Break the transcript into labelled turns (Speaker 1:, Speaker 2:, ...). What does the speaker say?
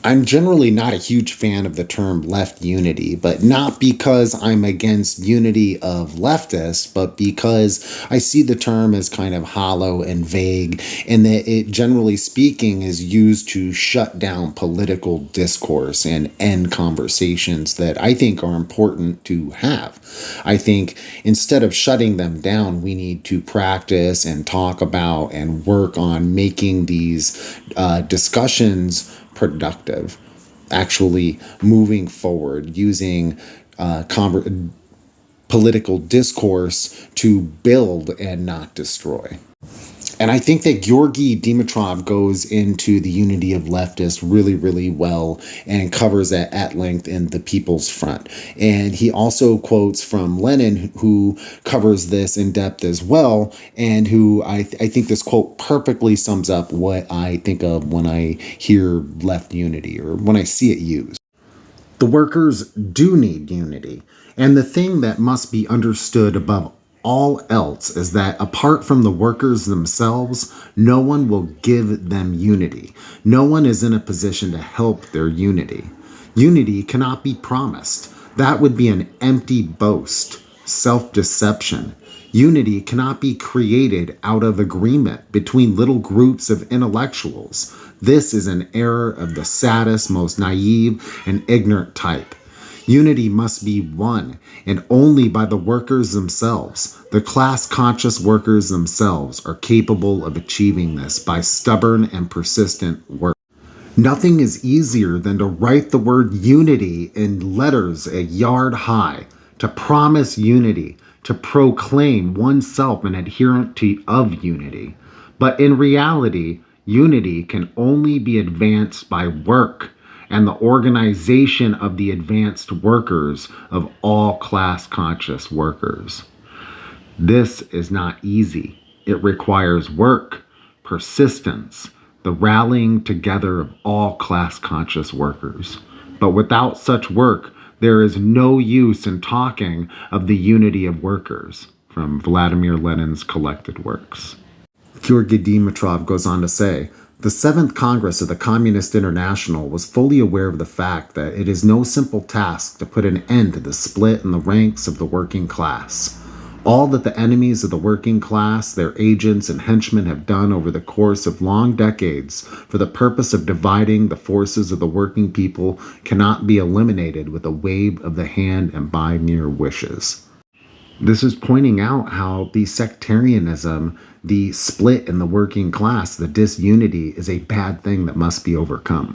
Speaker 1: I'm generally not a huge fan of the term left unity, but not because I'm against unity of leftists, but because I see the term as kind of hollow and vague, and that it, generally speaking, is used to shut down political discourse and end conversations that I think are important to have. I think instead of shutting them down, we need to practice and talk about and work on making these discussions productive, actually moving forward, using political discourse to build and not destroy. And I think that Georgi Dimitrov goes into the unity of leftists really, really well and covers that at length in The People's Front. And he also quotes from Lenin, who covers this in depth as well, and who I think this quote perfectly sums up what I think of when I hear left unity or when I see it used. The workers do need unity. And the thing that must be understood above all else is that apart from the workers themselves, no one will give them unity. No one is in a position to help their unity. Unity cannot be promised. That would be an empty boast, self-deception. Unity cannot be created out of agreement between little groups of intellectuals. This is an error of the saddest, most naive, and ignorant type. Unity must be won, and only by the workers themselves. The class-conscious workers themselves are capable of achieving this by stubborn and persistent work. Nothing is easier than to write the word unity in letters a yard high, to promise unity, to proclaim oneself an adherent of unity. But in reality, unity can only be advanced by work and the organization of the advanced workers of all class-conscious workers. This is not easy. It requires work, persistence, the rallying together of all class-conscious workers. But without such work, there is no use in talking of the unity of workers, from Vladimir Lenin's collected works. Georgi Dimitrov goes on to say, the Seventh Congress of the Communist International was fully aware of the fact that it is no simple task to put an end to the split in the ranks of the working class. All that the enemies of the working class, their agents and henchmen have done over the course of long decades for the purpose of dividing the forces of the working people cannot be eliminated with a wave of the hand and by mere wishes. This is pointing out how the sectarianism, the split in the working class, the disunity is a bad thing that must be overcome.